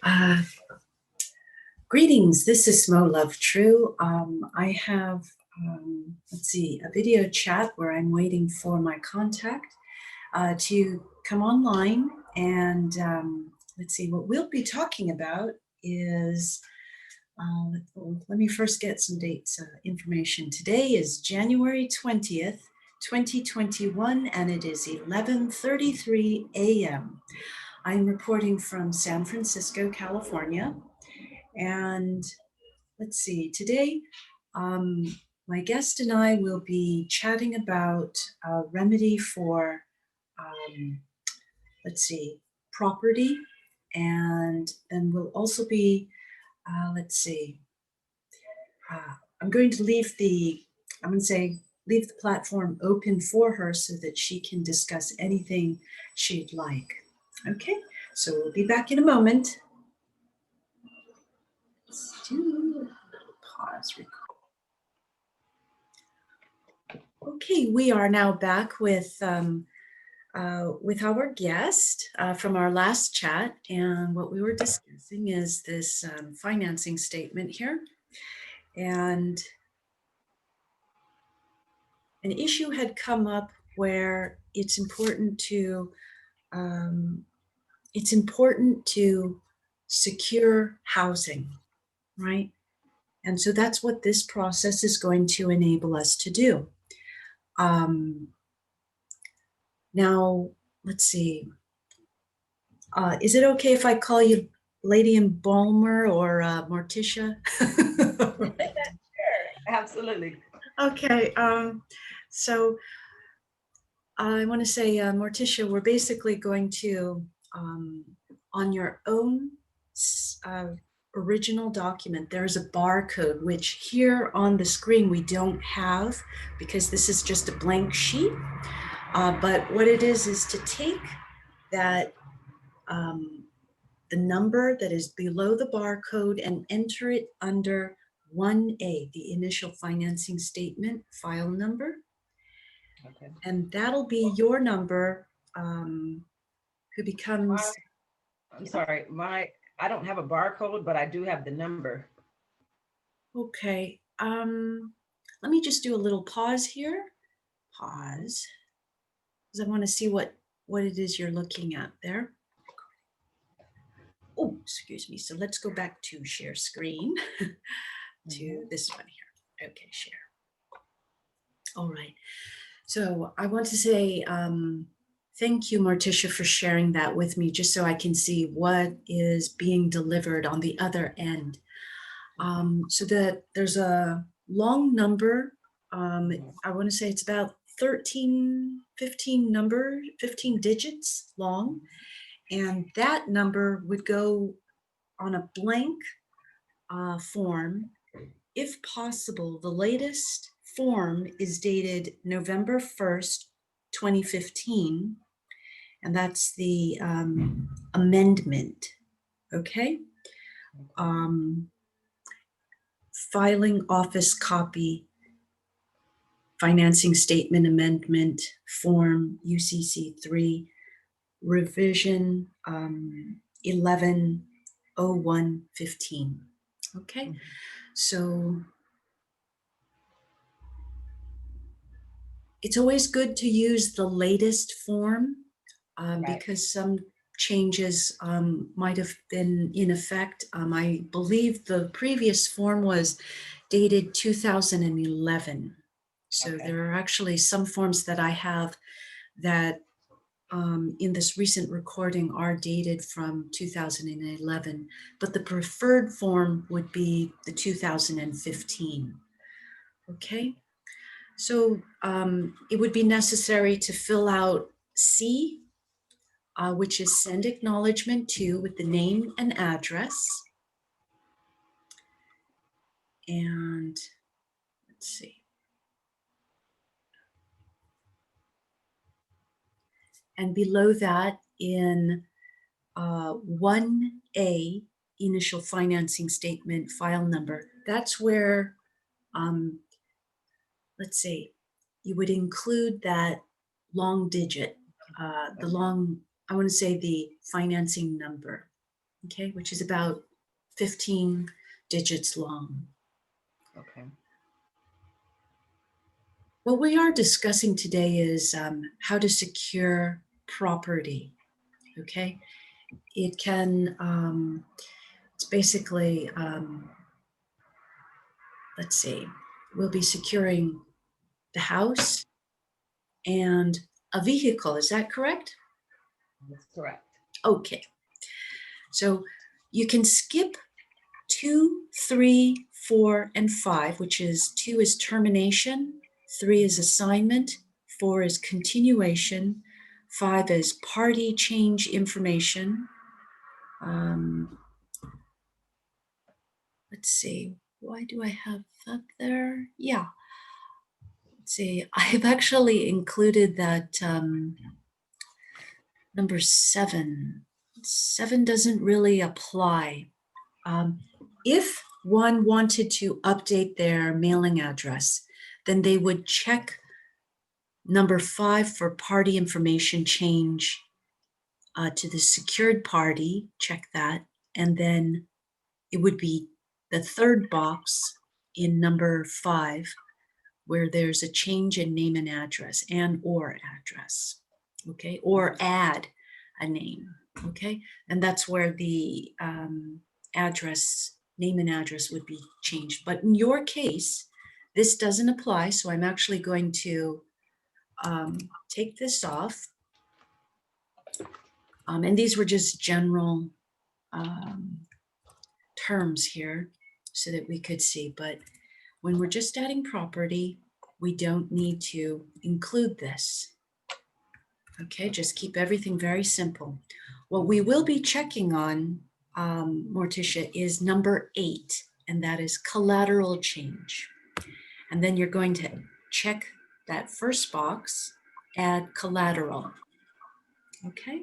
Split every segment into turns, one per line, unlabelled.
Uh, Greetings, this is Smo Love True. I have, let's see, a video chat where I'm waiting for my contact to come online. And let's see, what we'll be talking about is, let me first get some dates information. Today is January 20th, 2021, and it is 11:33 a.m. I'm reporting from San Francisco, California. And let's see, today my guest and I will be chatting about a remedy for, let's see, property. And then we'll also be, let's see, I'm going to leave the platform open for her so that she can discuss anything she'd like. Okay, so we'll be back in a moment. Let's do pause record. Okay, we are now back with our guest from our last chat, and what we were discussing is this financing statement here, and an issue had come up where it's important to secure housing, right? And so that's what this process is going to enable us to do. Now, let's see. Is it okay if I call you Lady Embalmer or Morticia?
Sure, absolutely.
Okay. So I want to say, Morticia, we're basically going to, on your own original document, there's a barcode, which here on the screen we don't have because this is just a blank sheet. But what it is to take that, the number that is below the barcode and enter it under 1A, the initial financing statement file number.
Okay.
And that'll be your number, who becomes...
I'm sorry, I don't have a barcode, but I do have the number.
Okay, let me just do a little pause here. Pause, because I want to see what it is you're looking at there. Oh, excuse me. So let's go back to share screen to this one here. Okay, share. All right. So I want to say thank you, Morticia, for sharing that with me, just so I can see what is being delivered on the other end. So that there's a long number. I want to say it's about 15 digits long. And that number would go on a blank form. If possible, the latest form is dated November 1st, 2015, and that's the amendment, okay? Filing office copy, financing statement amendment, form UCC3, revision 11/01/15. Okay, so it's always good to use the latest form because some changes might have been in effect. I believe the previous form was dated 2011. So there are actually some forms that I have that in this recent recording are dated from 2011, but the preferred form would be the 2015. Okay, so it would be necessary to fill out C, which is send acknowledgement to, with the name and address. And let's see. And below that, in 1A, initial financing statement file number, that's where, let's see, you would include that long digit, I want to say the financing number. okay, which is about 15 digits long.
Okay.
What we are discussing today is how to secure property, okay? It can, it's basically, let's see, we'll be securing the house and a vehicle, is that correct?
That's correct.
Okay, so you can skip 2, 3, 4, and 5, which is 2 is termination, 3 is assignment, 4 is continuation, 5 is party change information. Let's see, why do I have that there? Yeah, let's see, I've actually included that number 7. 7 doesn't really apply. If one wanted to update their mailing address, then they would check number 5 for party information change to the secured party, check that, and then it would be the third box in number 5 where there's a change in name and address and or address, okay, or add a name, okay, and that's where the address, name and address would be changed. But in your case, this doesn't apply, so I'm actually going to take this off. And these were just general terms here so that we could see, but when we're just adding property, we don't need to include this. Okay, just keep everything very simple. What we will be checking on, Morticia, is number 8, and that is collateral change. And then you're going to check that first box, add collateral. Okay,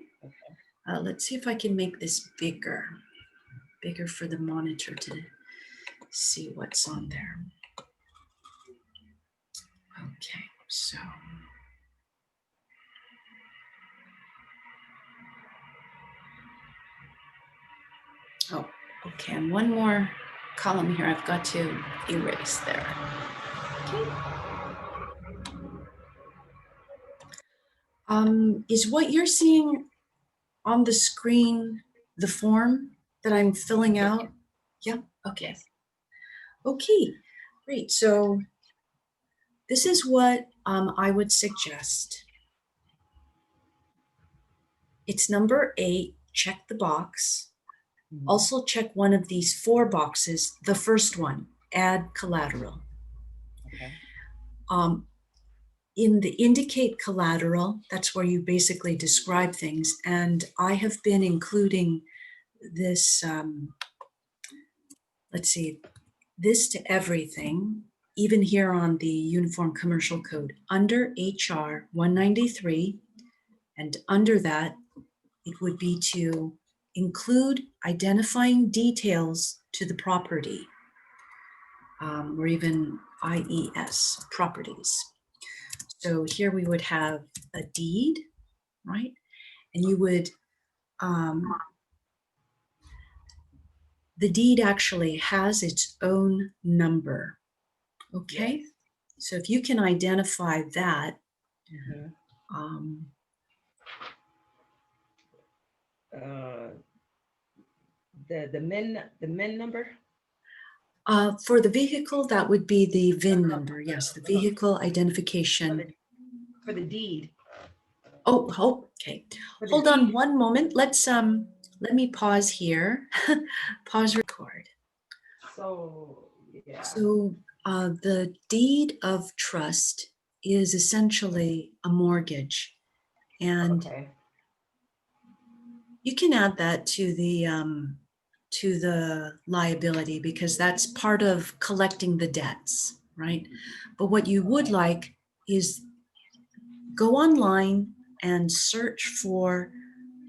let's see if I can make this bigger for the monitor to see what's on there. Okay, so. Oh, okay, and one more column here I've got to erase there. Okay. Is what you're seeing on the screen the form that I'm filling out? Yep, okay. Okay, great. So this is what I would suggest. It's number 8, check the box. Also check one of these 4 boxes, the first one, add collateral.
Okay.
In the indicate collateral, that's where you basically describe things. And I have been including this, let's see, this to everything, even here on the Uniform Commercial Code, under HR 193, and under that, it would be to include identifying details to the property, or even IES, properties. So here we would have a deed, right? And you would, the deed actually has its own number, okay? Yes. So if you can identify that,
the min number?
For the vehicle, that would be the VIN number. Yes, the vehicle identification.
For the deed.
Oh, okay. Hold on one moment. Let's let me pause here. Pause record.
So yeah.
So the deed of trust is essentially a mortgage, and you can add that to the liability because that's part of collecting the debts, right? But what you would like is go online and search for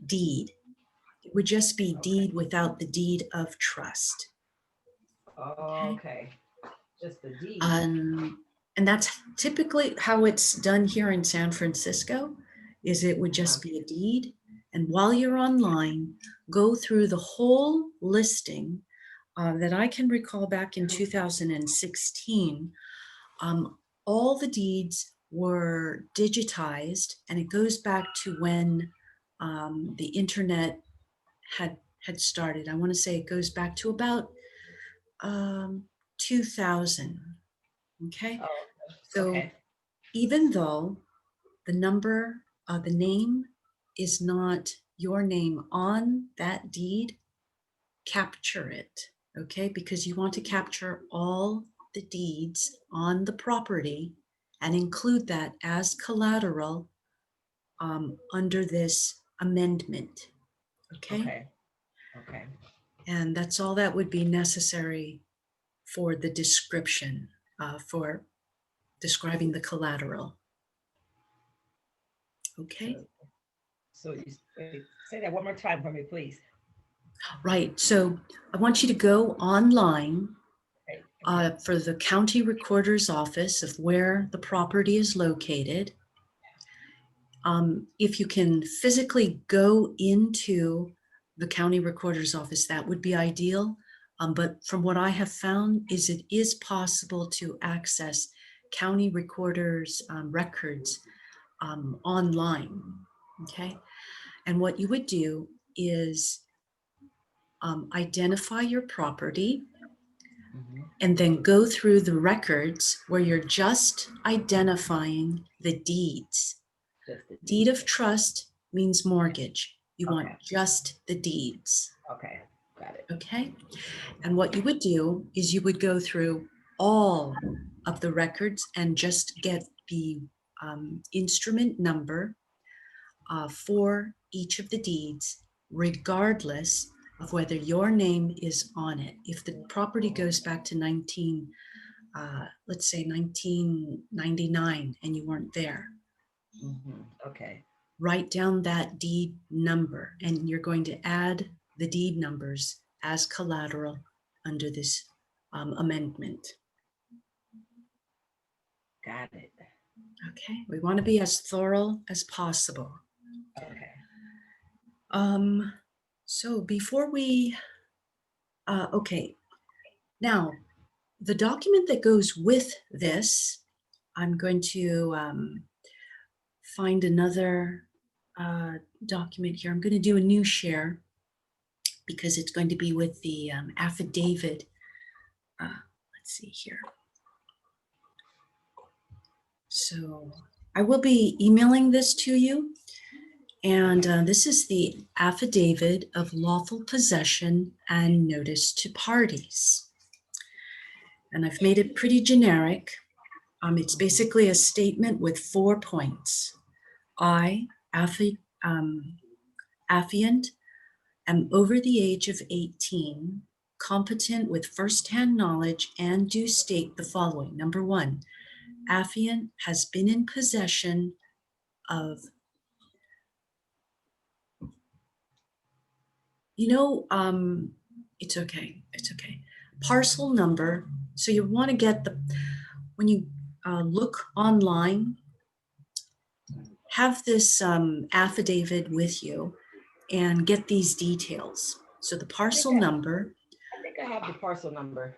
deed. It would just be deed without the deed of trust.
Okay. Just the deed.
And that's typically how it's done here in San Francisco, is it would just be a deed And while you're online, go through the whole listing that I can recall back in 2016. All the deeds were digitized, and it goes back to when the internet had started. I want to say it goes back to about 2000. Okay,
Oh,
so
okay.
even though the name is not your name on that deed, capture it, okay? Because you want to capture all the deeds on the property and include that as collateral under this amendment, okay?
Okay. Okay.
And that's all that would be necessary for the description, for describing the collateral. Okay?
So you say that one more time for me, please.
Right. So I want you to go online
Okay.
for the county recorder's office of where the property is located. If you can physically go into the county recorder's office, that would be ideal. But from what I have found is it is possible to access county recorder's records online, okay? And what you would do is identify your property and then go through the records where you're just identifying the deeds. Deed of trust means mortgage. You want just the deeds.
Okay, got it.
Okay? And what you would do is you would go through all of the records and just get the instrument number for each of the deeds, regardless of whether your name is on it. If the property goes back to let's say 1999 and you weren't there,
Okay.
write down that deed number, and you're going to add the deed numbers as collateral under this amendment.
Got it.
Okay, we want to be as thorough as possible.
Okay.
So before we, okay, now the document that goes with this, I'm going to find another document here. I'm going to do a new share because it's going to be with the affidavit. Let's see here. So I will be emailing this to you. And this is the affidavit of lawful possession and notice to parties. And I've made it pretty generic. It's basically a statement with 4 points. I, Affiant, am over the age of 18, competent with firsthand knowledge, and do state the following. Number 1, Affiant has been in possession of, it's okay, parcel number. So you want to get when you look online, have this affidavit with you and get these details. So the parcel number.
I think I have the parcel number.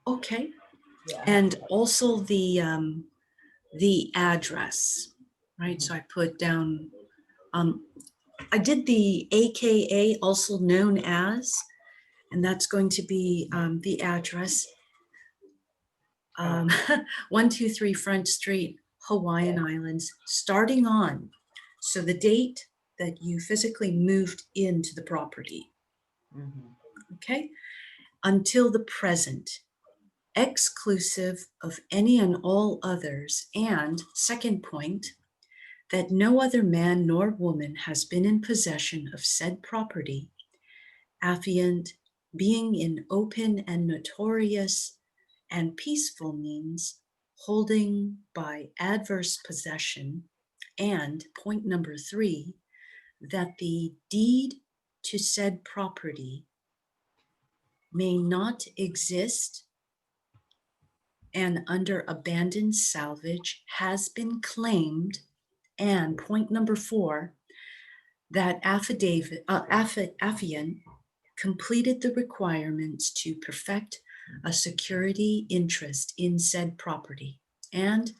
Okay.
Yeah.
And also the address, right? So I put down, I did the AKA, also known as, and that's going to be the address. 123 Front Street, Hawaiian Islands, starting on, so the date that you physically moved into the property, okay, until the present, exclusive of any and all others. And second point, that no other man nor woman has been in possession of said property, affiant being in open and notorious and peaceful means, holding by adverse possession. And point number 3, that the deed to said property may not exist and under abandoned salvage has been claimed. And point number 4, that Affiant completed the requirements to perfect a security interest in said property, and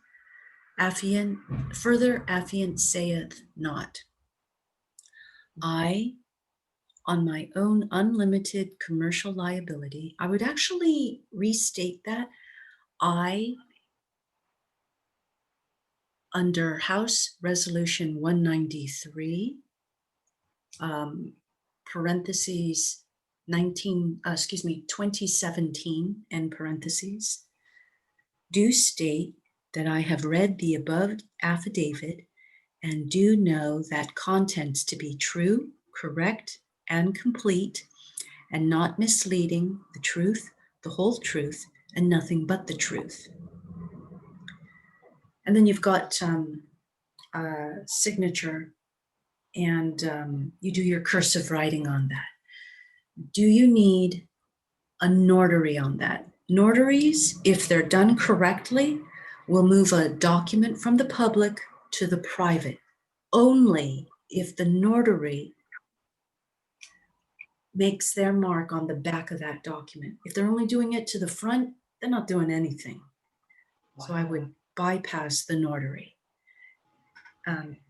Affiant saith not, I, on my own unlimited commercial liability, I would actually restate that, I, under House Resolution 193, parentheses 2017, end parentheses, do state that I have read the above affidavit and do know that contents to be true, correct, and complete, and not misleading, the truth, the whole truth, and nothing but the truth. And then you've got signature, and you do your cursive writing on that. Do you need a notary on that? Notaries, if they're done correctly, will move a document from the public to the private, only if the notary makes their mark on the back of that document. If they're only doing it to the front, they're not doing anything. Wow. So I would bypass the notary.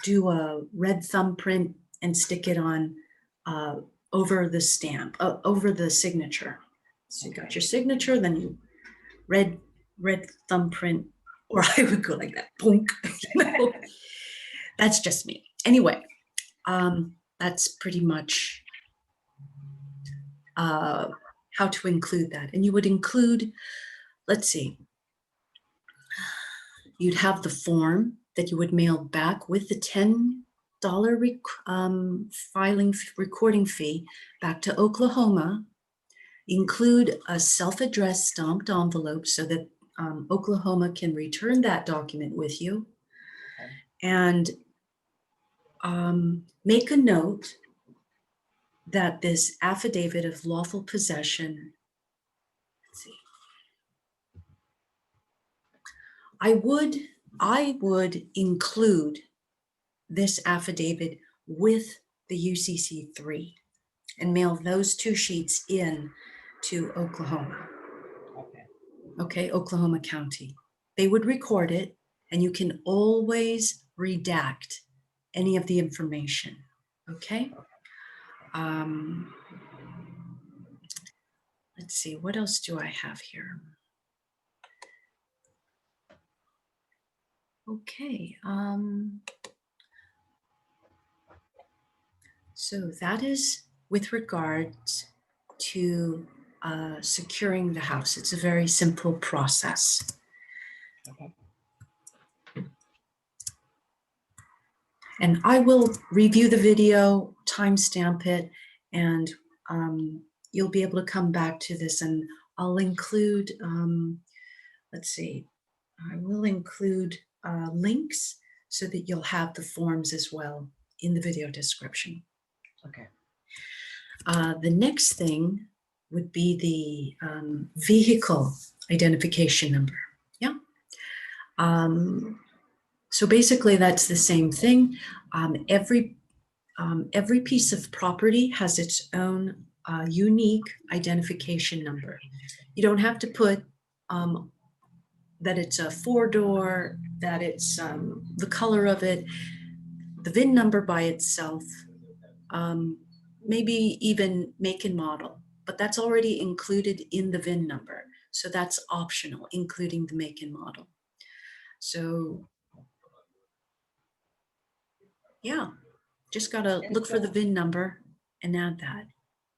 Do a red thumbprint and stick it on over the stamp, over the signature. So you got your signature, then you red thumbprint, or I would go like that, boink. You know? That's just me. Anyway, that's pretty much how to include that. And you would include, let's see, you'd have the form that you would mail back with the $10 recording fee back to Oklahoma. Include a self-addressed stamped envelope so that Oklahoma can return that document with you. And make a note that this affidavit of lawful possession, let's see, I would include this affidavit with the UCC3 and mail those two sheets in to Oklahoma. Okay, Oklahoma County. They would record it, and you can always redact any of the information, okay? Let's see, what else do I have here? Okay, so that is with regards to securing the house. It's a very simple process.
Okay.
And I will review the video, timestamp it, and you'll be able to come back to this, and I'll include, let's see, I will include links so that you'll have the forms as well in the video description.
Okay.
The next thing would be the vehicle identification number. Yeah. So basically that's the same thing. Every piece of property has its own unique identification number. You don't have to put that it's a 4-door, that it's the color of it, the VIN number by itself, maybe even make and model, but that's already included in the VIN number. So that's optional, including the make and model. So yeah, just gotta look for the VIN number and add that.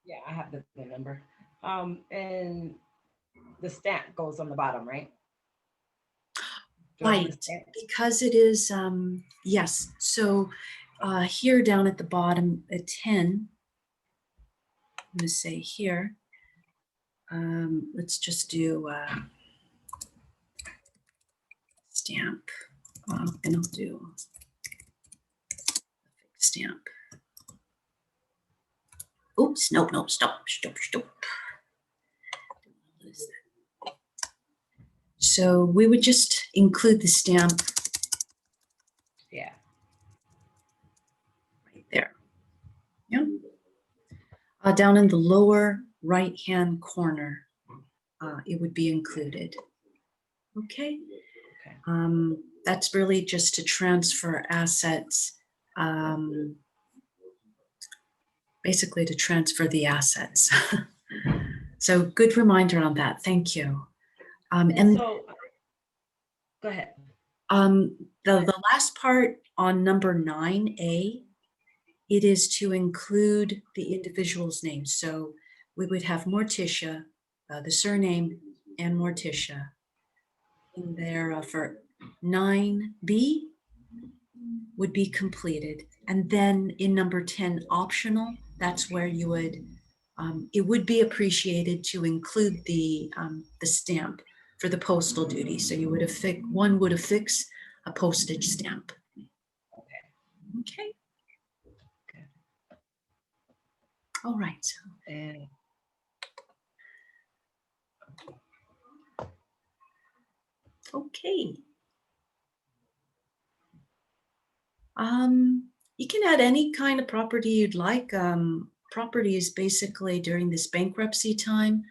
Yeah, I have the VIN number. And the stamp goes on the bottom, right?
Right, because it is, yes. So here down at the bottom at 10, I'm gonna say here, let's just do stamp, and I'll do stamp. Oops, nope, stop. So we would just include the stamp.
Yeah.
Right there. Yeah. Down in the lower right-hand corner, it would be included. Okay.
Okay.
That's really just to transfer assets, basically to transfer the assets. So good reminder on that. Thank you.
And so, go ahead.
The last part on number 9A, it is to include the individual's name. So we would have Morticia, the surname, and Morticia in there for 9B would be completed. And then in number 10, optional, that's where you would, it would be appreciated to include the stamp for the postal duty. So you would affix, one would affix a postage stamp. Okay. All right.
And
okay. You can add any kind of property you'd like. Property is basically during this bankruptcy time,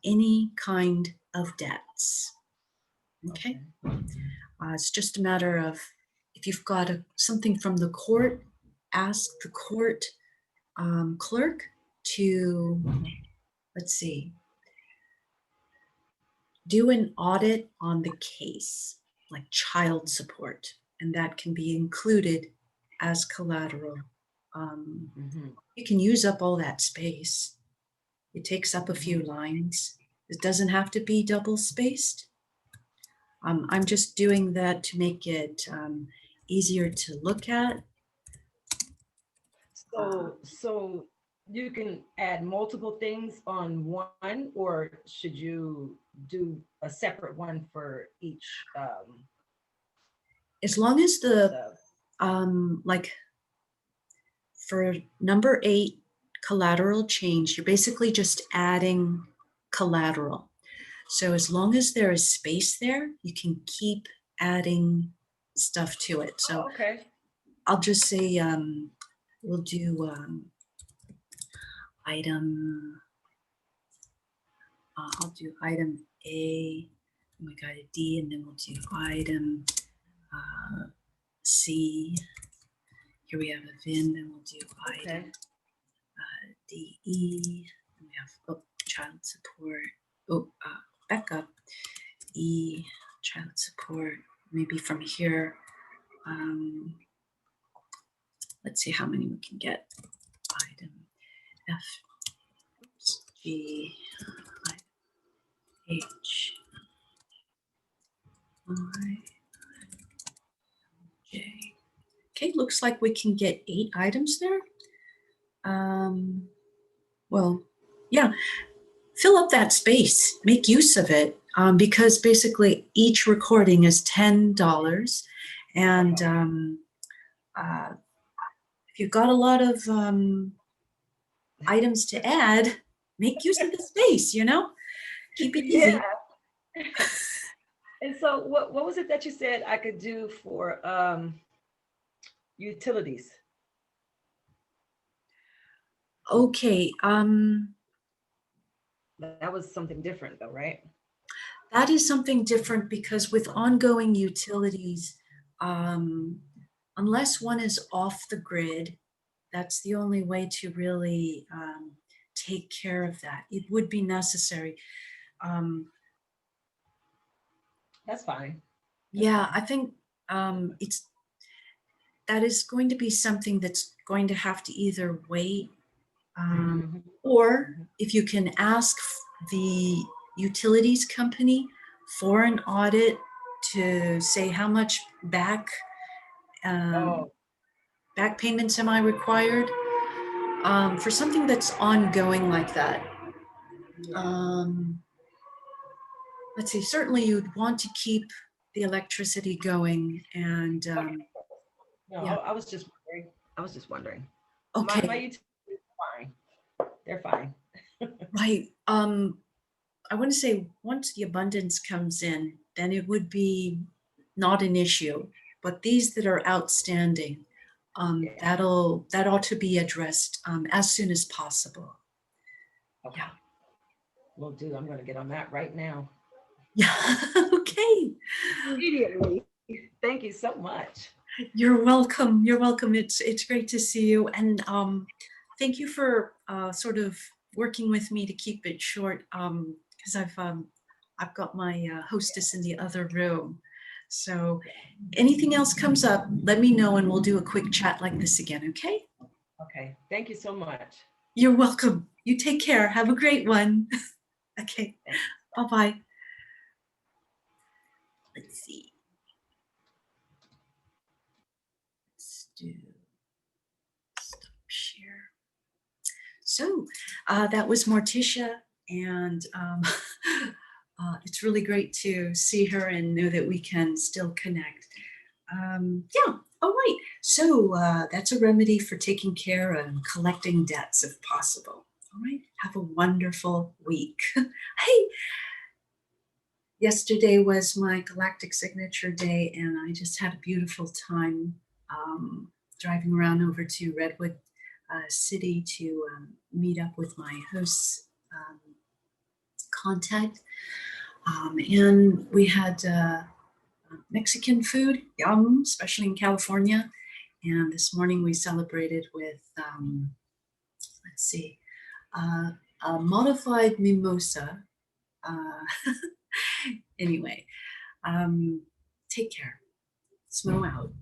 any kind of debts. Okay. It's just a matter of if you've got something from the court, ask the court clerk to, let's see, do an audit on the case, like child support, and that can be included as collateral. You can use up all that space. It takes up a few lines. It doesn't have to be double spaced. I'm just doing that to make it easier to look at.
So you can add multiple things on one, or should you do a separate one for each?
As long as the, like for number 8, collateral change, you're basically just adding collateral. So as long as there is space there, you can keep adding stuff to it. So
okay.
I'll just say, we'll do item, I'll do item A, and we got a D, and then we'll do item C. Here we have a VIN, then we'll do item DE, and we have child support, backup, E, child support, maybe from here. Let's see how many we can get. Item F, G, H, I, J. Okay, looks like we can get 8 items there. Well, yeah, fill up that space, make use of it, because basically each recording is $10, and if you've got a lot of items to add, make use of the space, you know? Keep it easy.
Yeah. And so what was it that you said I could do for utilities?
Okay,
that was something different though, right?
That is something different because with ongoing utilities, unless one is off the grid, that's the only way to really take care of that. It would be necessary.
That's fine.
Yeah, I think that is going to be something that's going to have to either wait, or if you can ask the utilities company for an audit to say how much back payments am I required for something that's ongoing like that. Let's see, certainly you'd want to keep the electricity going, and
no,
yeah.
I was just wondering.
Okay.
My utilities are fine. They're fine.
Right. I want to say once the abundance comes in, then it would be not an issue. But these that are outstanding,
Yeah.
that ought to be addressed as soon as possible.
Okay.
Yeah.
Will do. I'm going to get on that right now.
Yeah. Okay.
Immediately. Thank you so much.
You're welcome. You're welcome. It's great to see you, and thank you for sort of working with me to keep it short, because I've got my hostess in the other room. So anything else comes up, let me know, and we'll do a quick chat like this again. Okay?
Okay. Thank you so much.
You're welcome. You take care. Have a great one. Okay. Bye-bye. Let's see. Let's do stop share. So that was Morticia, and it's really great to see her and know that we can still connect. Yeah, all right. So that's a remedy for taking care and collecting debts if possible. All right, have a wonderful week. Hey, yesterday was my galactic signature day, and I just had a beautiful time driving around over to Redwood City to meet up with my host's contact. And we had Mexican food, yum, especially in California. And this morning we celebrated with, let's see, a modified mimosa. Anyway, take care. Smo out.